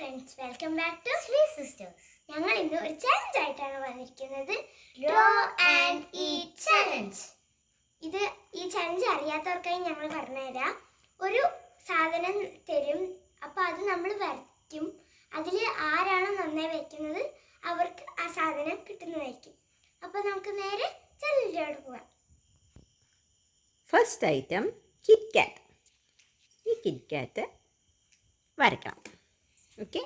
Friends, welcome back to sweet sisters. ഞങ്ങൾ ഇന്ന് ഒരു ചലഞ്ച് ആയിട്ടാണ് വന്നിരിക്കുന്നത്, ഡ്രോ ആൻഡ് ഈറ്റ് ചലഞ്ച്. ഈ ചലഞ്ച് അറിയാത്തവർക്കായി ഞങ്ങൾ പറഞ്ഞുതരാം. ഒരു സാധനം തരും, അപ്പോൾ അത് നമ്മൾ വരയ്ക്കും. അതിൽ ആരാണോ നന്നായി വയ്ക്കുന്നത് അവർക്ക് ആ സാധനം കിട്ടുന്നതായിരിക്കും. അപ്പോൾ നമുക്ക് നേരെ ചലഞ്ചിലോട്ട് പോകാം. First item KitKat. ഈ കിറ്റ്കാറ്റ് വരയ്ക്കണം. ഓക്കെ,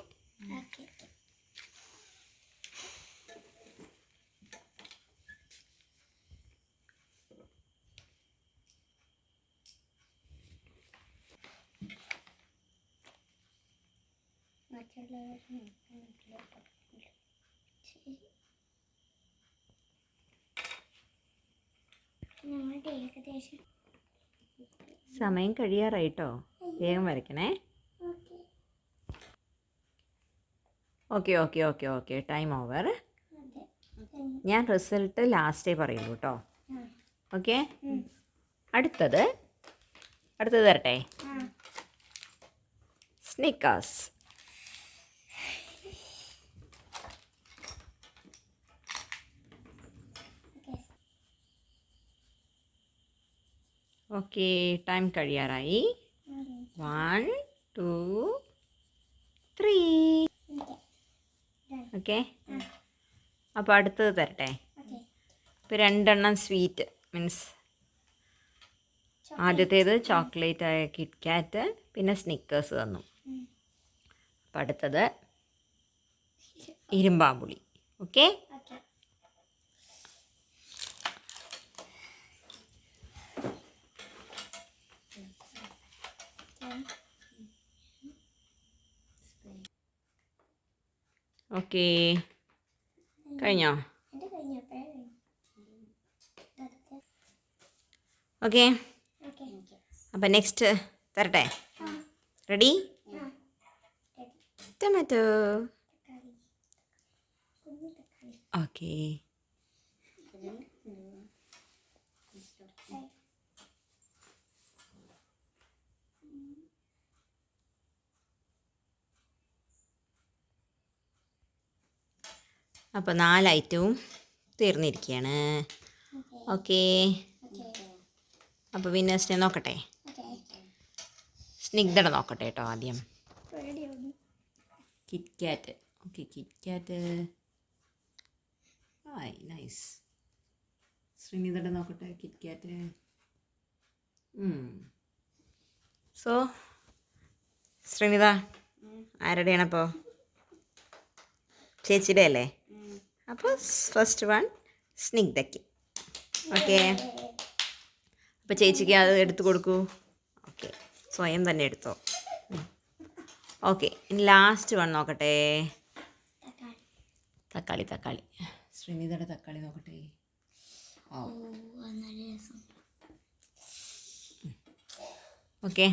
സമയം കഴിയാറായിട്ടോ, വേഗം വരയ്ക്കണേ. Okay okay okay okay time over. ഞാൻ റിസൾട്ട് ലാസ്റ്റേ പറയുള്ളൂ കേട്ടോ. ഓക്കെ, അടുത്തത് തരട്ടെ. സ്നിക്കേഴ്സ്. ഓക്കെ, ടൈം കഴിയാറായി. 1 2 3. ഓക്കെ, അപ്പോൾ അടുത്തത് തരട്ടെ. ഇപ്പോൾ 2 എണ്ണം സ്വീറ്റ് മീൻസ് ആദ്യത്തേത് ചോക്ലേറ്റ് ആയ കിറ്റ്കാറ്റ്, പിന്നെ സ്നിക്കേഴ്സ് തന്നു. അപ്പോൾ അടുത്തത് ഇരുമ്പാമ്പുളി. ഓക്കെ, ഓക്കെ കഴിഞ്ഞോ? ഓക്കെ, അപ്പം നെക്സ്റ്റ് തരട്ടെ. റെഡി? ടൊമാറ്റോ. ഓക്കെ, അപ്പോൾ 4 ഐറ്റവും തീർന്നിരിക്കുകയാണ്. ഓക്കെ, അപ്പോൾ വിന്നേഴ്സിനെ നോക്കട്ടെ. സ്നിഗ്ധയുടെ നോക്കട്ടെ കേട്ടോ ആദ്യം. കിറ്റ്കാറ്റ്. Okay, KitKat. ആയി, നൈസ്. ശ്രീനിധയുടെ നോക്കട്ടെ കിറ്റ്കാറ്റ്. സോ ശ്രീനിധ ആരുടെയാണപ്പോൾ? ചേച്ചിയുടെ അല്ലേ? അപ്പോൾ ഫസ്റ്റ് വൺ സ്നിഗ്ധയ്ക്ക്. ഓക്കെ, അപ്പോൾ ചേച്ചിക്ക് അത് എടുത്തു കൊടുക്കൂ. ഓക്കെ, സ്വയം തന്നെ എടുത്തോ. ഓക്കെ, ഇനി ലാസ്റ്റ് വൺ നോക്കട്ടെ. തക്കാളി. ശ്രീനിധയുടെ തക്കാളി നോക്കട്ടെ. ഓക്കെ,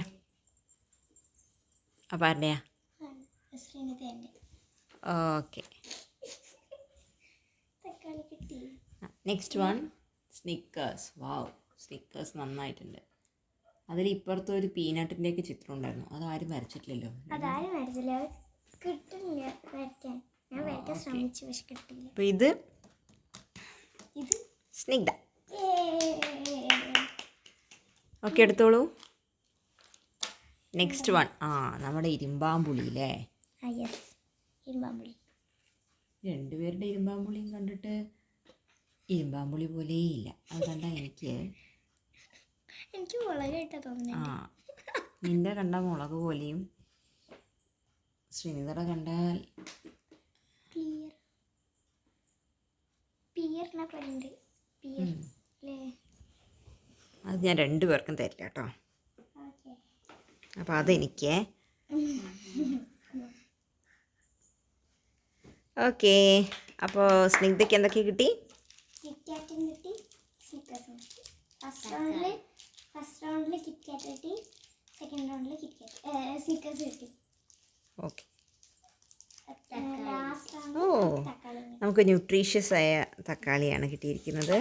അപ്പോൾ ആരുടെയാ? Okay, next one Snickers. Wow, Snickers നന്നായിട്ടുണ്ട്. അതിൽ ഇപ്പുറത്ത് ഒരു പീനട്ടിൻ്റെയൊക്കെ ചിത്രം ഉണ്ടായിരുന്നു, അതാരും വരച്ചിട്ടില്ലല്ലോ. അപ്പോൾ ഇത് സ്നിഗ്ധ. ഓക്കെ, എടുത്തോളൂ. നെക്സ്റ്റ് വൺ നമ്മുടെ ഇരുമ്പാമ്പുളി അല്ലേ? രണ്ടുപേരുടെ ഇരുമ്പാമ്പുളിയും കണ്ടിട്ട് ഇരുമ്പാമ്പുളി പോലെയില്ല. അത് കണ്ടാൽ എനിക്ക് മുളകായിട്ടാ തോന്നുന്നത്. നിന്റെ കണ്ട മുളക് പോലെയും ശ്രീനിധയുടെ കണ്ടാൽ അത് ഞാൻ 2 പേർക്കും തരില്ല കേട്ടോ. അപ്പോൾ അതെനിക്ക്. ഓക്കെ, അപ്പോൾ സ്നിഗ്ധയ്ക്ക് എന്തൊക്കെ കിട്ടി? ഫസ്റ്റ് റൗണ്ടിൽ കിറ്റ്കാറ്റ് കിട്ടി, സെക്കൻഡ് റൗണ്ടിൽ സ്നിക്കേഴ്സ് കിട്ടി. ഓക്കെ, ഓ നമുക്ക് ന്യൂട്രീഷ്യസ് ആയ തക്കാളിയാണ് കിട്ടിയിരിക്കുന്നത്.